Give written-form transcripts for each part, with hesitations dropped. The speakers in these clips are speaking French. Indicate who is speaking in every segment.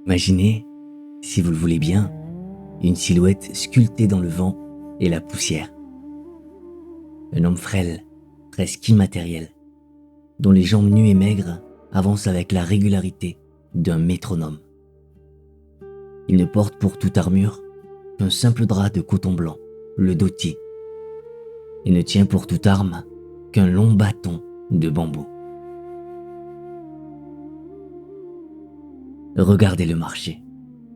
Speaker 1: Imaginez, si vous le voulez bien, une silhouette sculptée dans le vent et la poussière. Un homme frêle, presque immatériel, dont les jambes nues et maigres avancent avec la régularité d'un métronome. Il ne porte pour toute armure qu'un simple drap de coton blanc, le dhoti, et ne tient pour toute arme qu'un long bâton de bambou. Regardez-le marcher.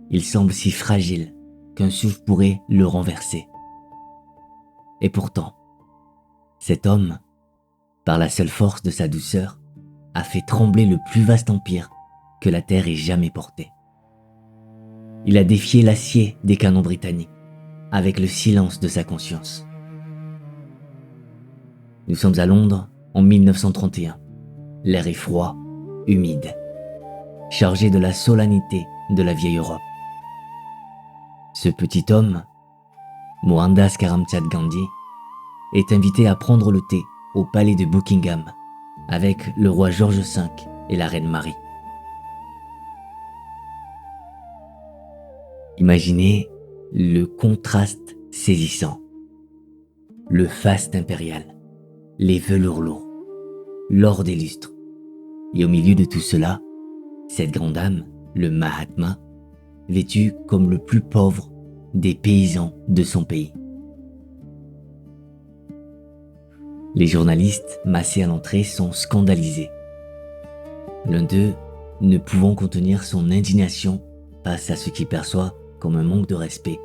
Speaker 1: Il semble si fragile qu'un souffle pourrait le renverser. Et pourtant, cet homme, par la seule force de sa douceur, a fait trembler le plus vaste empire que la terre ait jamais porté. Il a défié l'acier des canons britanniques avec le silence de sa conscience. Nous sommes à Londres en 1931. L'air est froid, humide, chargé de la solennité de la vieille Europe. Ce petit homme, Mohandas Karamchand Gandhi, est invité à prendre le thé au palais de Buckingham avec le roi George V et la reine Marie. Imaginez le contraste saisissant. Le faste impérial, les velours lourds, l'or des lustres. Et au milieu de tout cela, cette grande âme, le Mahatma, vêtu comme le plus pauvre des paysans de son pays. Les journalistes massés à l'entrée sont scandalisés. L'un d'eux, ne pouvant contenir son indignation face à ce qu'il perçoit comme un manque de respect,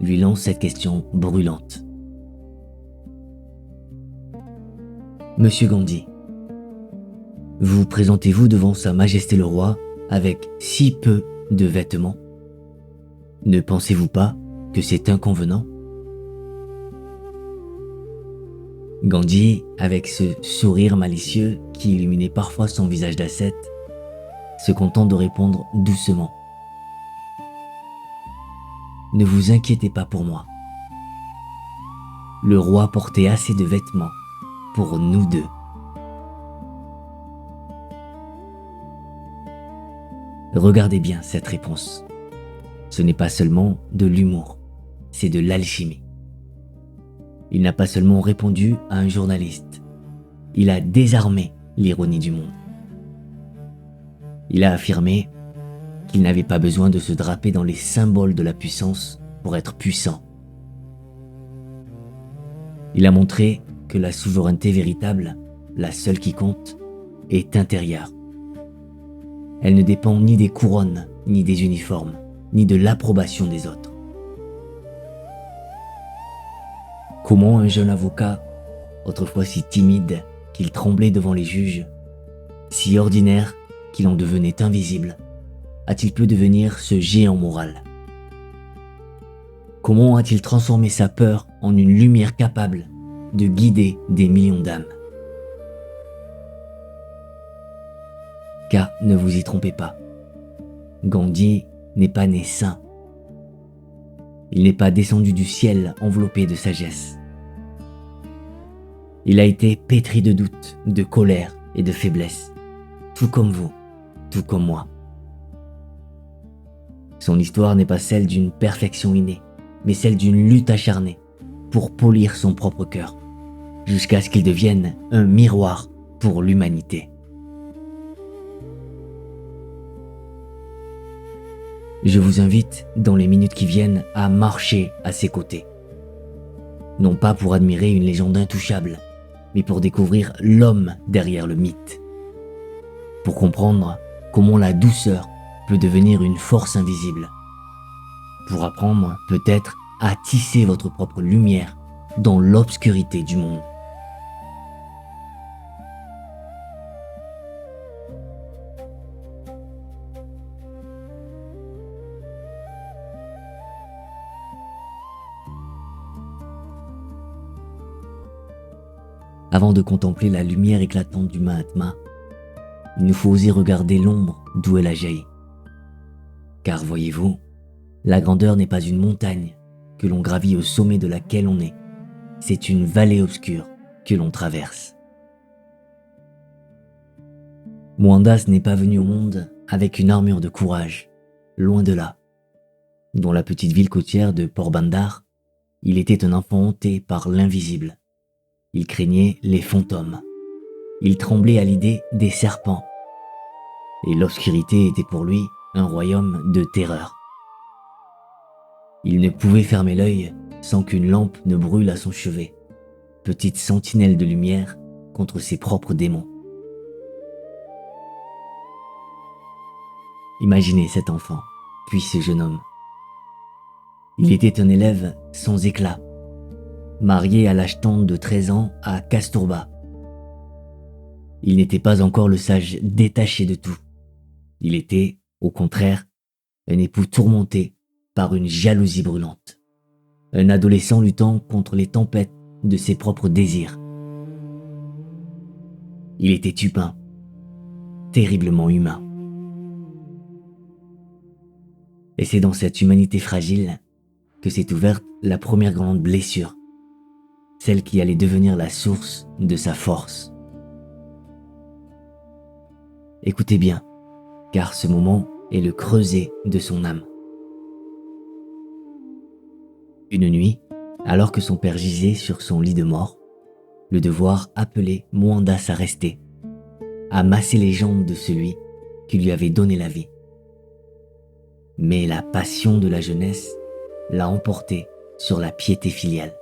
Speaker 1: lui lance cette question brûlante. Monsieur Gandhi, vous présentez-vous devant Sa Majesté le Roi avec si peu de vêtements? Ne pensez-vous pas que c'est inconvenant? Gandhi, avec ce sourire malicieux qui illuminait parfois son visage d'ascète, se contente de répondre doucement. Ne vous inquiétez pas pour moi. Le roi portait assez de vêtements pour nous deux. Regardez bien cette réponse. Ce n'est pas seulement de l'humour, c'est de l'alchimie. Il n'a pas seulement répondu à un journaliste, il a désarmé l'ironie du monde. Il a affirmé qu'il n'avait pas besoin de se draper dans les symboles de la puissance pour être puissant. Il a montré que la souveraineté véritable, la seule qui compte, est intérieure. Elle ne dépend ni des couronnes, ni des uniformes, ni de l'approbation des autres. Comment un jeune avocat, autrefois si timide qu'il tremblait devant les juges, si ordinaire qu'il en devenait invisible, a-t-il pu devenir ce géant moral? Comment a-t-il transformé sa peur en une lumière capable de guider des millions d'âmes? Car ne vous y trompez pas, Gandhi n'est pas né saint. Il n'est pas descendu du ciel enveloppé de sagesse. Il a été pétri de doutes, de colère et de faiblesse, tout comme vous, tout comme moi. Son histoire n'est pas celle d'une perfection innée, mais celle d'une lutte acharnée pour polir son propre cœur, jusqu'à ce qu'il devienne un miroir pour l'humanité. Je vous invite, dans les minutes qui viennent, à marcher à ses côtés. Non pas pour admirer une légende intouchable, mais pour découvrir l'homme derrière le mythe. Pour comprendre comment la douceur peut devenir une force invisible. Pour apprendre, peut-être, à tisser votre propre lumière dans l'obscurité du monde. Avant de contempler la lumière éclatante du Mahatma, il nous faut oser regarder l'ombre d'où elle a jailli. Car voyez-vous, la grandeur n'est pas une montagne que l'on gravit au sommet de laquelle on est, c'est une vallée obscure que l'on traverse. Mohandas n'est pas venu au monde avec une armure de courage, loin de là. Dans la petite ville côtière de Port-Bandar, il était un enfant hanté par l'invisible. Il craignait les fantômes. Il tremblait à l'idée des serpents. Et l'obscurité était pour lui un royaume de terreur. Il ne pouvait fermer l'œil sans qu'une lampe ne brûle à son chevet, petite sentinelle de lumière contre ses propres démons. Imaginez cet enfant, puis ce jeune homme. Il était un élève sans éclat, marié à l'âge tendre de 13 ans à Castourba. Il n'était pas encore le sage détaché de tout. Il était, au contraire, un époux tourmenté par une jalousie brûlante. Un adolescent luttant contre les tempêtes de ses propres désirs. Il était humain, terriblement humain. Et c'est dans cette humanité fragile que s'est ouverte la première grande blessure, celle qui allait devenir la source de sa force. Écoutez bien, car ce moment est le creuset de son âme. Une nuit, alors que son père gisait sur son lit de mort, le devoir appelait Mwandas à rester, à masser les jambes de celui qui lui avait donné la vie. Mais la passion de la jeunesse l'a emporté sur la piété filiale.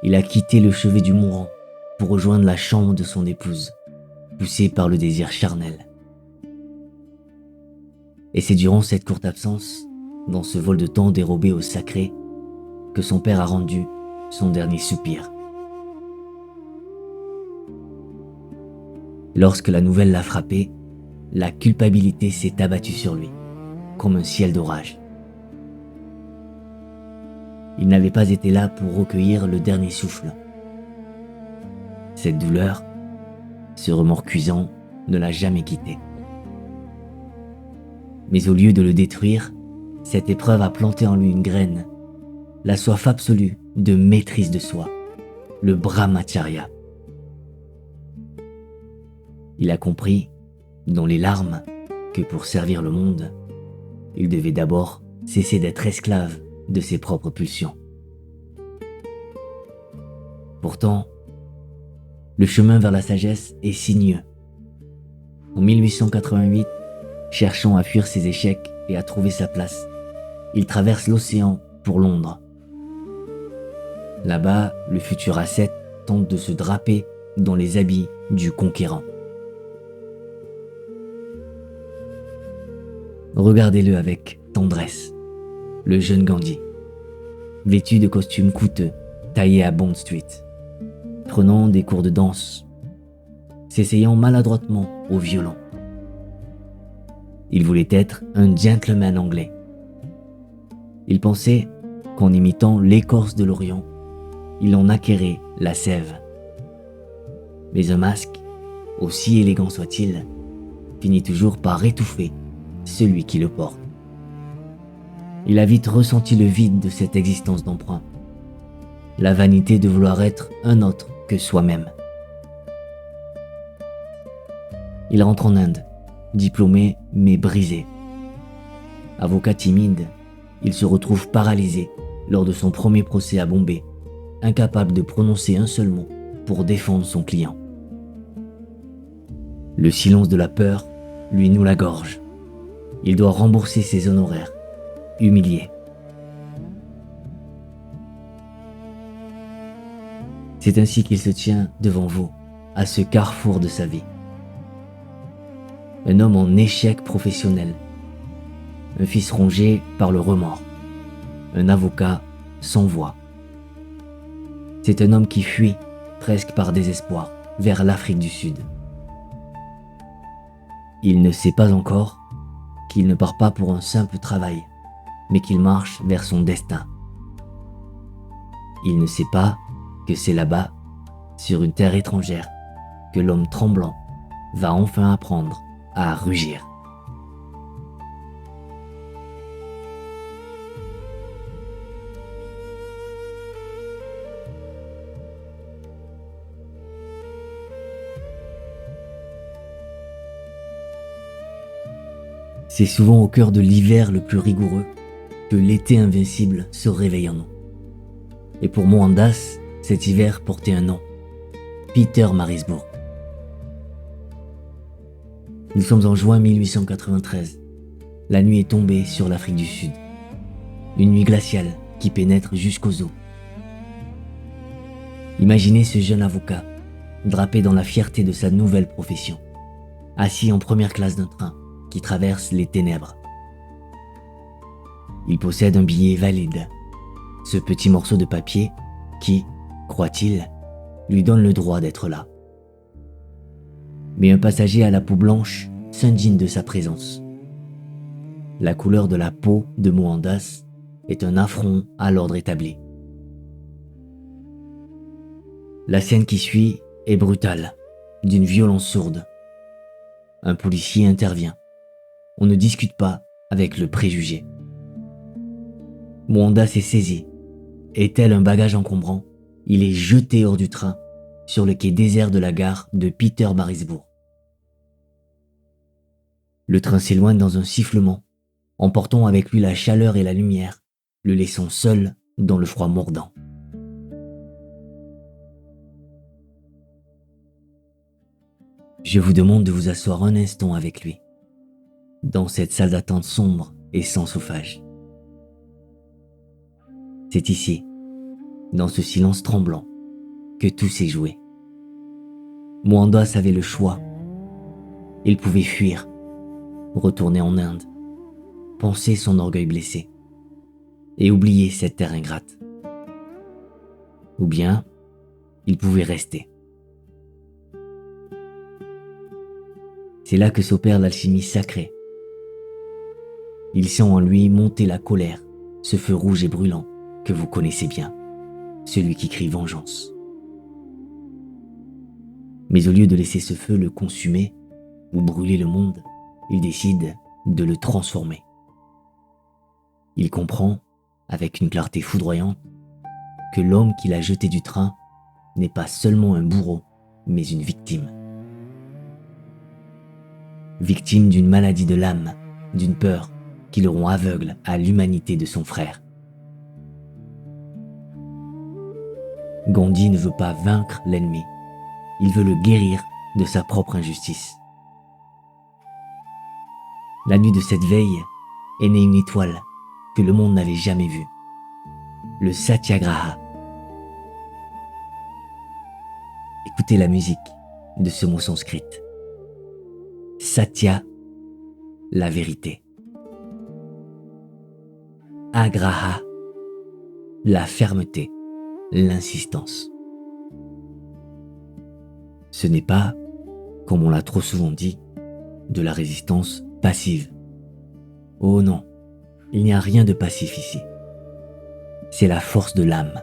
Speaker 1: Il a quitté le chevet du mourant pour rejoindre la chambre de son épouse, poussé par le désir charnel. Et c'est durant cette courte absence, dans ce vol de temps dérobé au sacré, que son père a rendu son dernier soupir. Lorsque la nouvelle l'a frappé, la culpabilité s'est abattue sur lui, comme un ciel d'orage. Il n'avait pas été là pour recueillir le dernier souffle. Cette douleur, ce remords cuisant, ne l'a jamais quitté. Mais au lieu de le détruire, cette épreuve a planté en lui une graine, la soif absolue de maîtrise de soi, le brahmacharya. Il a compris, dans les larmes, que pour servir le monde, il devait d'abord cesser d'être esclave de ses propres pulsions. Pourtant, le chemin vers la sagesse est sinueux. En 1888, cherchant à fuir ses échecs et à trouver sa place, il traverse l'océan pour Londres. Là-bas, le futur ascète tente de se draper dans les habits du conquérant. Regardez-le avec tendresse, le jeune Gandhi, vêtu de costumes coûteux, taillés à Bond Street, prenant des cours de danse, s'essayant maladroitement au violon. Il voulait être un gentleman anglais. Il pensait qu'en imitant l'écorce de l'Orient, il en acquérait la sève. Mais un masque, aussi élégant soit-il, finit toujours par étouffer celui qui le porte. Il a vite ressenti le vide de cette existence d'emprunt, la vanité de vouloir être un autre que soi-même. Il rentre en Inde, diplômé mais brisé. Avocat timide, il se retrouve paralysé lors de son premier procès à Bombay, incapable de prononcer un seul mot pour défendre son client. Le silence de la peur lui noue la gorge. Il doit rembourser ses honoraires, humilié. C'est ainsi qu'il se tient devant vous, à ce carrefour de sa vie. Un homme en échec professionnel, un fils rongé par le remords, un avocat sans voix. C'est un homme qui fuit, presque par désespoir, vers l'Afrique du Sud. Il ne sait pas encore qu'il ne part pas pour un simple travail, mais qu'il marche vers son destin. Il ne sait pas que c'est là-bas, sur une terre étrangère, que l'homme tremblant va enfin apprendre à rugir. C'est souvent au cœur de l'hiver le plus rigoureux que l'été invincible se réveille en nous. Et pour Mohandas, cet hiver portait un nom, Peter Marisbourg. Nous sommes en juin 1893. La nuit est tombée sur l'Afrique du Sud. Une nuit glaciale qui pénètre jusqu'aux os. Imaginez ce jeune avocat, drapé dans la fierté de sa nouvelle profession, assis en première classe d'un train qui traverse les ténèbres. Il possède un billet valide, ce petit morceau de papier qui, croit-il, lui donne le droit d'être là. Mais un passager à la peau blanche s'indigne de sa présence. La couleur de la peau de Mohandas est un affront à l'ordre établi. La scène qui suit est brutale, d'une violence sourde. Un policier intervient. On ne discute pas avec le préjugé. Mohandas est saisi, et tel un bagage encombrant, il est jeté hors du train sur le quai désert de la gare de Peter Marisbourg. Le train s'éloigne dans un sifflement, emportant avec lui la chaleur et la lumière, le laissant seul dans le froid mordant. Je vous demande de vous asseoir un instant avec lui, dans cette salle d'attente sombre et sans chauffage. C'est ici, dans ce silence tremblant, que tout s'est joué. Mohandas avait le choix. Il pouvait fuir, retourner en Inde, penser son orgueil blessé, et oublier cette terre ingrate. Ou bien, il pouvait rester. C'est là que s'opère l'alchimie sacrée. Il sent en lui monter la colère, ce feu rouge et brûlant que vous connaissez bien, celui qui crie vengeance. Mais au lieu de laisser ce feu le consumer ou brûler le monde, il décide de le transformer. Il comprend, avec une clarté foudroyante, que l'homme qu'il a jeté du train n'est pas seulement un bourreau, mais une victime. Victime d'une maladie de l'âme, d'une peur qui le rend aveugle à l'humanité de son frère. Gandhi ne veut pas vaincre l'ennemi, il veut le guérir de sa propre injustice. La nuit de cette veille est née une étoile que le monde n'avait jamais vue, le Satyagraha. Écoutez la musique de ce mot sanskrit. Satya, la vérité. Agraha, la fermeté, l'insistance. Ce n'est pas, comme on l'a trop souvent dit, de la résistance passive. Oh non, il n'y a rien de passif ici. C'est la force de l'âme.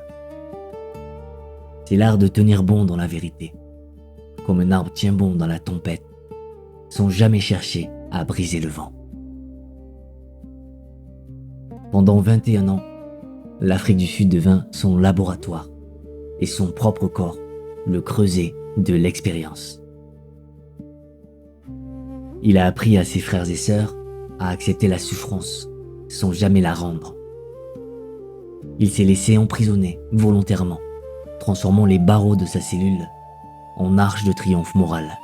Speaker 1: C'est l'art de tenir bon dans la vérité, comme un arbre tient bon dans la tempête, sans jamais chercher à briser le vent. Pendant 21 ans, l'Afrique du Sud devint son laboratoire et son propre corps, le creuset de l'expérience. Il a appris à ses frères et sœurs à accepter la souffrance sans jamais la rendre. Il s'est laissé emprisonner volontairement, transformant les barreaux de sa cellule en arche de triomphe moral.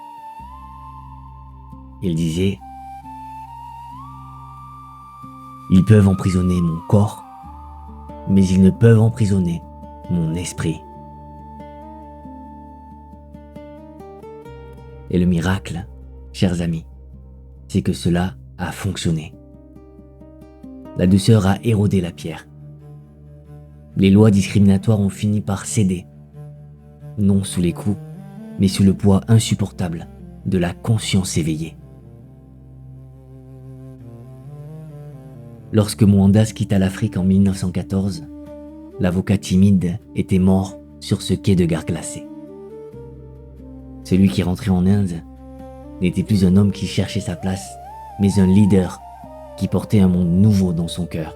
Speaker 1: Il disait : « Ils peuvent emprisonner mon corps, mais ils ne peuvent emprisonner mon esprit. » Et le miracle, chers amis, c'est que cela a fonctionné. La douceur a érodé la pierre. Les lois discriminatoires ont fini par céder, non sous les coups, mais sous le poids insupportable de la conscience éveillée. Lorsque Mohandas quitta l'Afrique en 1914, l'avocat timide était mort sur ce quai de gare glacé. Celui qui rentrait en Inde n'était plus un homme qui cherchait sa place, mais un leader qui portait un monde nouveau dans son cœur.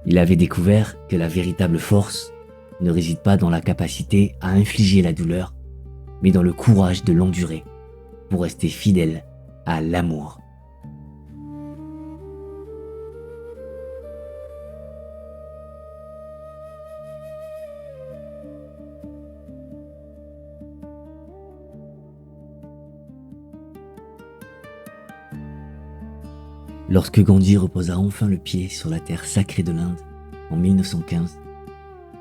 Speaker 1: Il avait découvert que la véritable force ne réside pas dans la capacité à infliger la douleur, mais dans le courage de l'endurer pour rester fidèle à l'amour. Lorsque Gandhi reposa enfin le pied sur la terre sacrée de l'Inde, en 1915,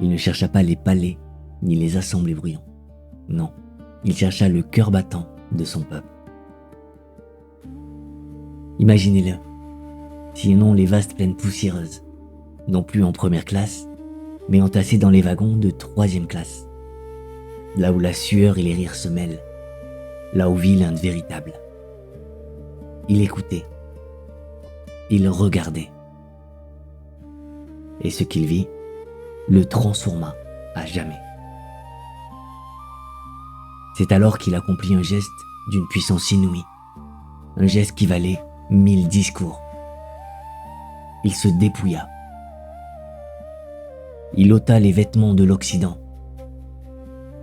Speaker 1: il ne chercha pas les palais ni les assemblées bruyants. Non, il chercha le cœur battant de son peuple. Imaginez-le, sinon les vastes plaines poussiéreuses, non plus en première classe, mais entassées dans les wagons de troisième classe, là où la sueur et les rires se mêlent, là où vit l'Inde véritable. Il écoutait, il regardait, et ce qu'il vit le transforma à jamais. C'est alors qu'il accomplit un geste d'une puissance inouïe, un geste qui valait 1000 discours. Il se dépouilla. Il ôta les vêtements de l'Occident,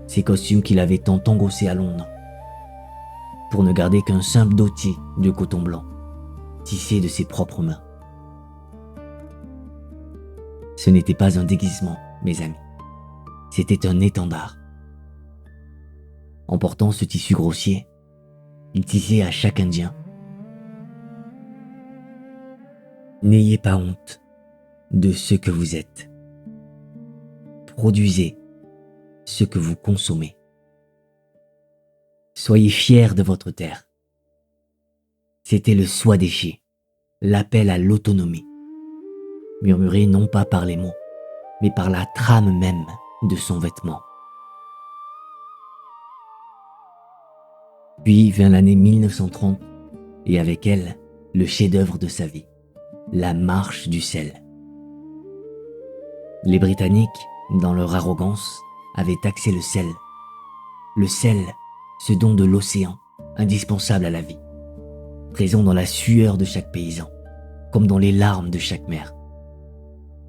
Speaker 1: ces costumes qu'il avait tant engossés à Londres, pour ne garder qu'un simple dhoti de coton blanc, tissé de ses propres mains. Ce n'était pas un déguisement, mes amis, c'était un étendard. En portant ce tissu grossier, il tissait à chaque Indien: n'ayez pas honte de ce que vous êtes. Produisez ce que vous consommez. Soyez fiers de votre terre. C'était le Swadeshi, l'appel à l'autonomie, murmuré non pas par les mots, mais par la trame même de son vêtement. Puis vint l'année 1930, et avec elle, le chef-d'œuvre de sa vie, la marche du sel. Les Britanniques, dans leur arrogance, avaient taxé le sel. Le sel, ce don de l'océan, indispensable à la vie, présent dans la sueur de chaque paysan, comme dans les larmes de chaque mère.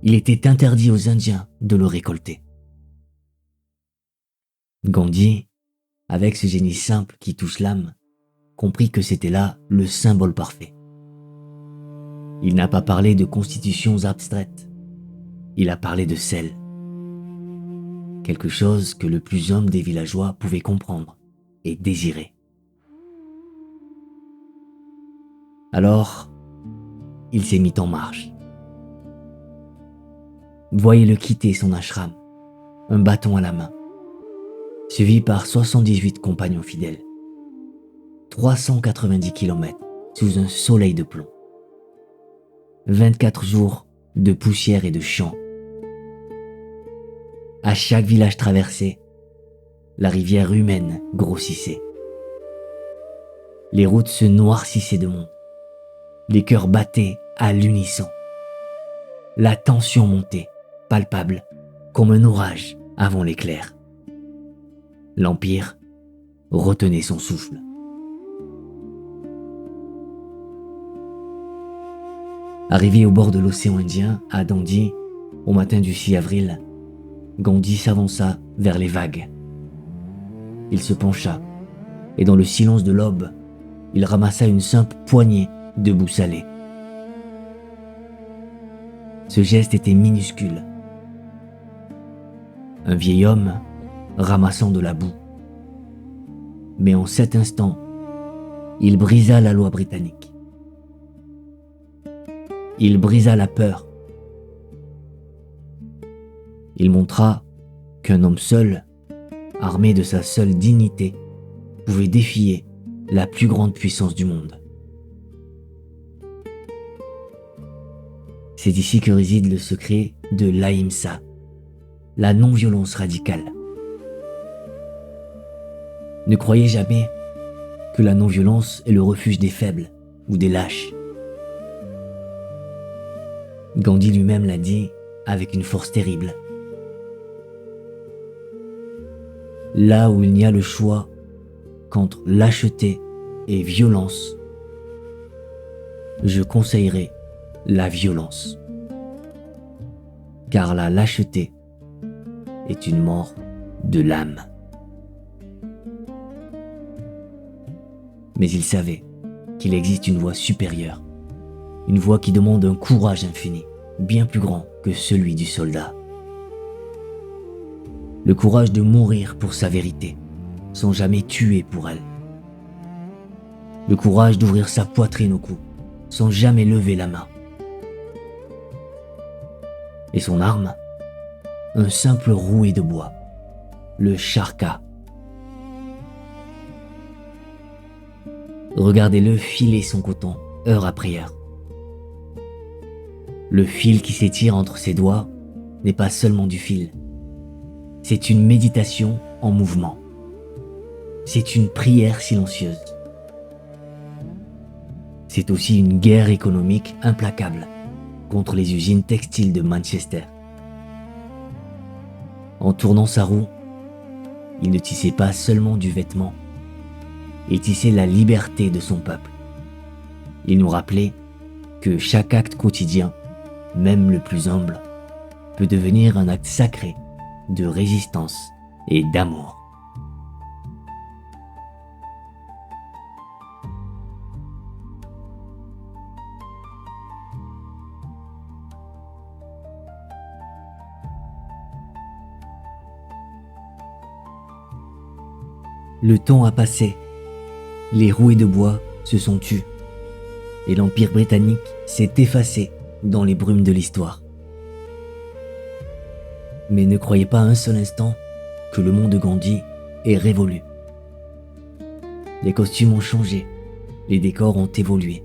Speaker 1: Il était interdit aux Indiens de le récolter. Gandhi, avec ce génie simple qui touche l'âme, comprit que c'était là le symbole parfait. Il n'a pas parlé de constitutions abstraites, il a parlé de sel. Quelque chose que le plus homme des villageois pouvait comprendre et désirer. Alors, il s'est mis en marche. Voyez-le quitter son ashram, un bâton à la main, suivi par 78 compagnons fidèles. 390 km sous un soleil de plomb. 24 jours de poussière et de chants. À chaque village traversé, la rivière humaine grossissait. Les routes se noircissaient de monde. Les cœurs battaient à l'unisson. La tension montait, palpable, comme un orage avant l'éclair. L'Empire retenait son souffle. Arrivé au bord de l'océan Indien, à Dandi, au matin du 6 avril, Gandhi s'avança vers les vagues. Il se pencha, et dans le silence de l'aube, il ramassa une simple poignée de boue salée. Ce geste était minuscule. Un vieil homme ramassant de la boue. Mais en cet instant, il brisa la loi britannique. Il brisa la peur. Il montra qu'un homme seul, armé de sa seule dignité, pouvait défier la plus grande puissance du monde. C'est ici que réside le secret de l'ahimsa, la non-violence radicale. Ne croyez jamais que la non-violence est le refuge des faibles ou des lâches. Gandhi lui-même l'a dit avec une force terrible. Là où il n'y a le choix qu'entre lâcheté et violence, je conseillerais la violence. Car la lâcheté est une mort de l'âme. Mais il savait qu'il existe une voie supérieure, une voie qui demande un courage infini, bien plus grand que celui du soldat. Le courage de mourir pour sa vérité, sans jamais tuer pour elle. Le courage d'ouvrir sa poitrine au cou, sans jamais lever la main. Et son arme, un simple rouet de bois, le charka. Regardez-le filer son coton, heure après heure. Le fil qui s'étire entre ses doigts n'est pas seulement du fil. C'est une méditation en mouvement. C'est une prière silencieuse. C'est aussi une guerre économique implacable contre les usines textiles de Manchester. En tournant sa roue, il ne tissait pas seulement du vêtement, il tissait la liberté de son peuple. Il nous rappelait que chaque acte quotidien, même le plus humble, peut devenir un acte sacré de résistance et d'amour. Le temps a passé, les rouets de bois se sont tus, et l'Empire britannique s'est effacé dans les brumes de l'histoire. Mais ne croyez pas un seul instant que le monde de Gandhi est révolu. Les costumes ont changé, les décors ont évolué,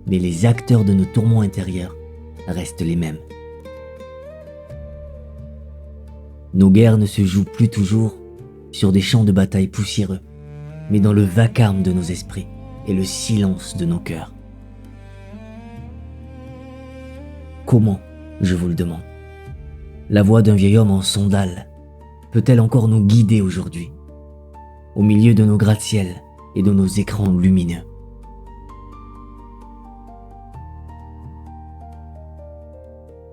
Speaker 1: mais les acteurs de nos tourments intérieurs restent les mêmes. Nos guerres ne se jouent plus toujours sur des champs de bataille poussiéreux, mais dans le vacarme de nos esprits et le silence de nos cœurs. Comment, je vous le demande, la voix d'un vieil homme en sandales peut-elle encore nous guider aujourd'hui, au milieu de nos gratte-ciels et de nos écrans lumineux?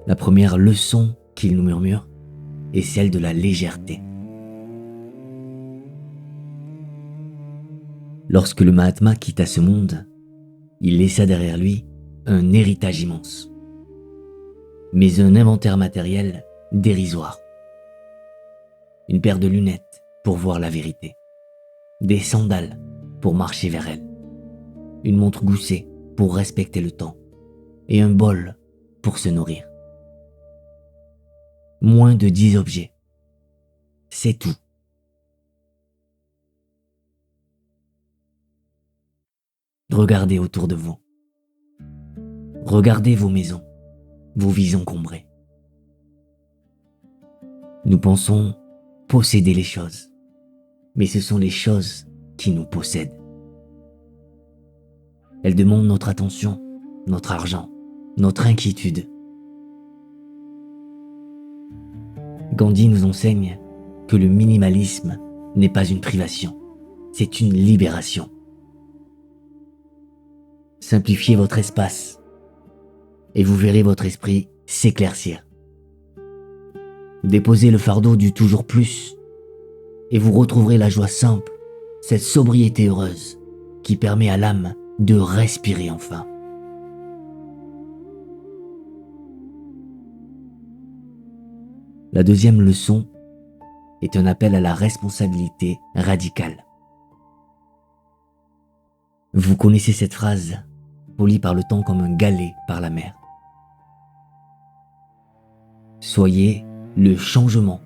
Speaker 1: La première leçon qu'il nous murmure est celle de la légèreté. Lorsque le Mahatma quitta ce monde, il laissa derrière lui un héritage immense, mais un inventaire matériel dérisoire. Une paire de lunettes pour voir la vérité, des sandales pour marcher vers elle, une montre goussée pour respecter le temps et un bol pour se nourrir. Moins de 10 objets, c'est tout. Regardez autour de vous. Regardez vos maisons, vos vies encombrées. Nous pensons posséder les choses, mais ce sont les choses qui nous possèdent. Elles demandent notre attention, notre argent, notre inquiétude. Gandhi nous enseigne que le minimalisme n'est pas une privation, c'est une libération. Simplifiez votre espace et vous verrez votre esprit s'éclaircir. Déposez le fardeau du toujours plus et vous retrouverez la joie simple, cette sobriété heureuse qui permet à l'âme de respirer enfin. La deuxième leçon est un appel à la responsabilité radicale. Vous connaissez cette phrase, polie par le temps comme un galet par la mer. Soyez le changement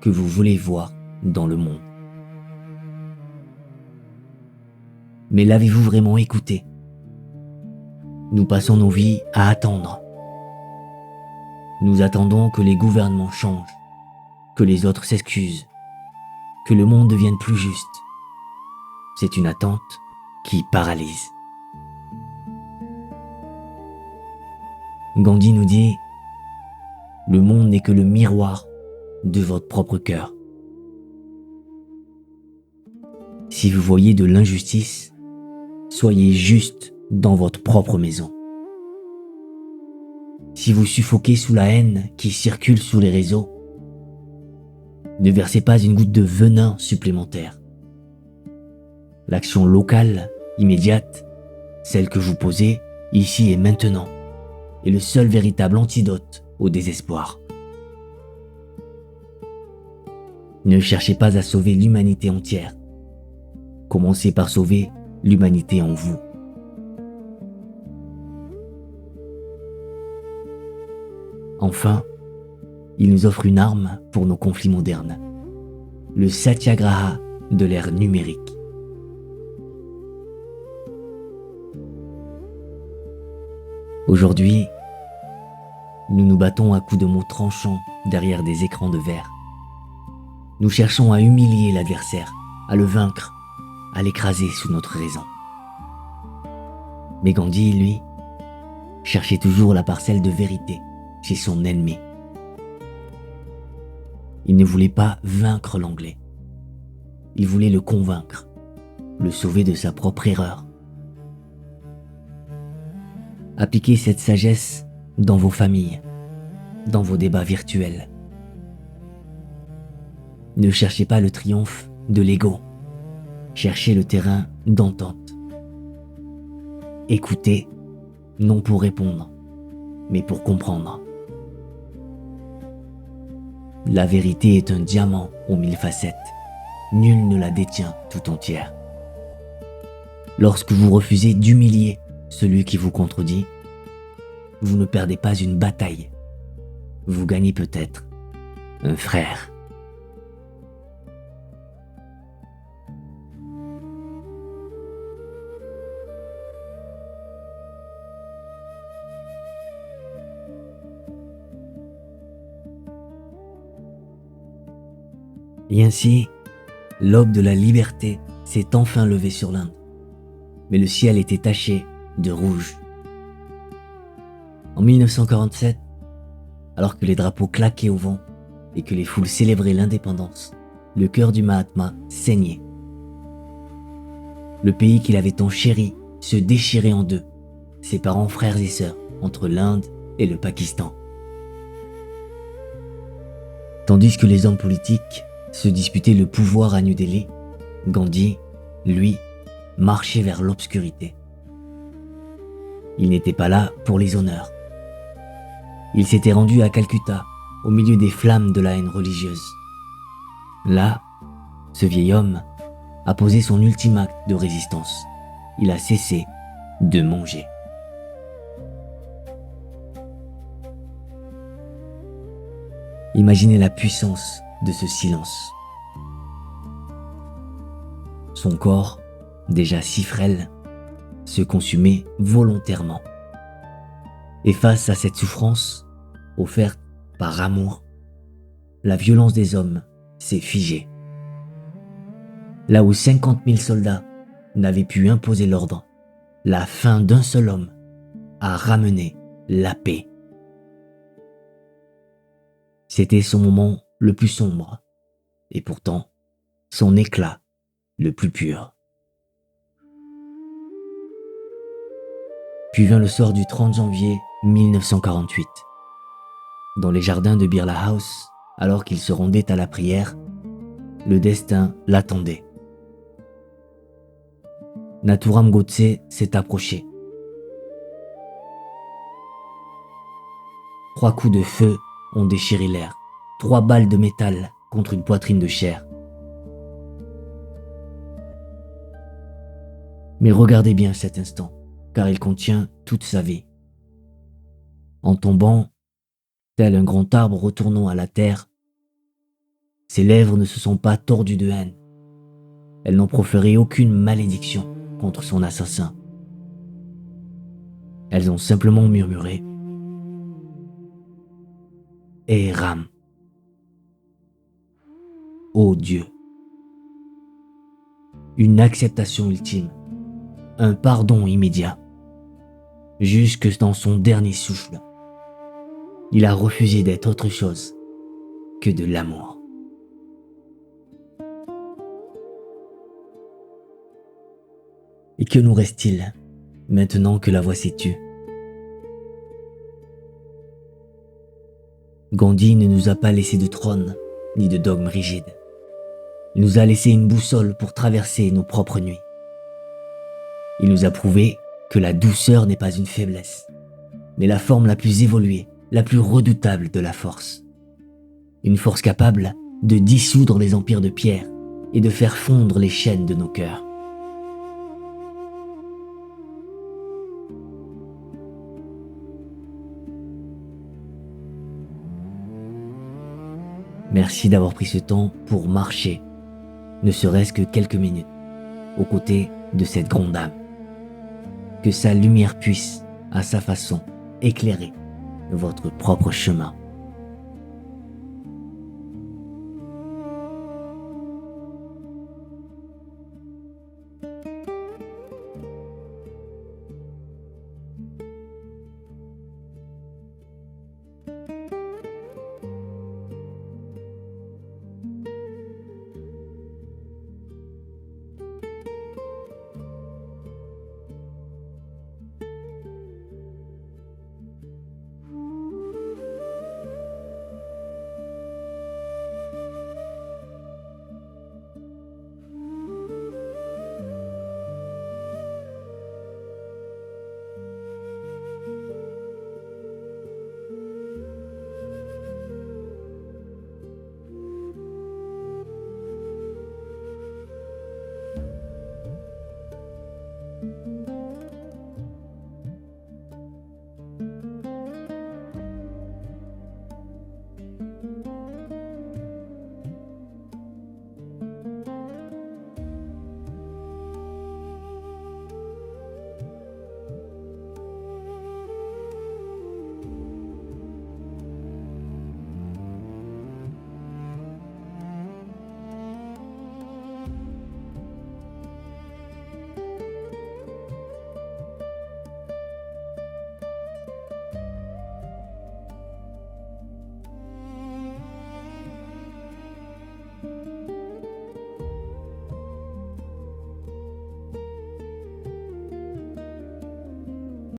Speaker 1: que vous voulez voir dans le monde. Mais l'avez-vous vraiment écouté? Nous passons nos vies à attendre. Nous attendons que les gouvernements changent, que les autres s'excusent, que le monde devienne plus juste. C'est une attente qui paralyse. Gandhi nous dit « Le monde n'est que le miroir de votre propre cœur. » Si vous voyez de l'injustice, soyez juste dans votre propre maison. Si vous suffoquez sous la haine qui circule sur les réseaux, ne versez pas une goutte de venin supplémentaire. L'action locale, immédiate, celle que vous posez ici et maintenant, est le seul véritable antidote au désespoir. Ne cherchez pas à sauver l'humanité entière. Commencez par sauver l'humanité en vous. Enfin, il nous offre une arme pour nos conflits modernes, le satyagraha de l'ère numérique. Aujourd'hui, nous nous battons à coups de mots tranchants derrière des écrans de verre. Nous cherchons à humilier l'adversaire, à le vaincre, à l'écraser sous notre raison. Mais Gandhi, lui, cherchait toujours la parcelle de vérité chez son ennemi. Il ne voulait pas vaincre l'Anglais. Il voulait le convaincre, le sauver de sa propre erreur. Appliquez cette sagesse dans vos familles, dans vos débats virtuels. Ne cherchez pas le triomphe de l'ego. Cherchez le terrain d'entente. Écoutez, non pour répondre, mais pour comprendre. La vérité est un diamant aux 1000 facettes. Nul ne la détient tout entière. Lorsque vous refusez d'humilier celui qui vous contredit, vous ne perdez pas une bataille. Vous gagnez peut-être un frère. Et ainsi, l'aube de la liberté s'est enfin levée sur l'Inde. Mais le ciel était taché de rouge. En 1947, alors que les drapeaux claquaient au vent et que les foules célébraient l'indépendance, le cœur du Mahatma saignait. Le pays qu'il avait tant chéri se déchirait en deux, séparant frères et sœurs entre l'Inde et le Pakistan. Tandis que les hommes politiques se disputaient le pouvoir à New Delhi, Gandhi, lui, marchait vers l'obscurité. Il n'était pas là pour les honneurs. Il s'était rendu à Calcutta, au milieu des flammes de la haine religieuse. Là, ce vieil homme a posé son ultime acte de résistance. Il a cessé de manger. Imaginez la puissance de ce silence. Son corps, déjà si frêle, se consumait volontairement. Et face à cette souffrance, offerte par amour, la violence des hommes s'est figée. Là où 50 000 soldats n'avaient pu imposer l'ordre, la fin d'un seul homme a ramené la paix. C'était son moment le plus sombre, et pourtant son éclat le plus pur. Puis vint le soir du 30 janvier 1948. Dans les jardins de Birla House, alors qu'il se rendait à la prière, le destin l'attendait. Nathuram Godse s'est approché. 3 coups de feu ont déchiré l'air. 3 balles de métal contre une poitrine de chair. Mais regardez bien cet instant, car il contient toute sa vie. En tombant, tel un grand arbre retournant à la terre, ses lèvres ne se sont pas tordues de haine. Elles n'ont proféré aucune malédiction contre son assassin. Elles ont simplement murmuré « Et Ram, ô Dieu !» Une acceptation ultime, un pardon immédiat. Jusque dans son dernier souffle, il a refusé d'être autre chose que de l'amour. Et que nous reste-t-il maintenant que la voix s'est tue? Gandhi ne nous a pas laissé de trône ni de dogme rigide. Il nous a laissé une boussole pour traverser nos propres nuits. Il nous a prouvé que la douceur n'est pas une faiblesse, mais la forme la plus évoluée, la plus redoutable de la force. Une force capable de dissoudre les empires de pierre et de faire fondre les chaînes de nos cœurs. Merci d'avoir pris ce temps pour marcher, ne serait-ce que quelques minutes, aux côtés de cette grande âme. Que sa lumière puisse, à sa façon, éclairer votre propre chemin.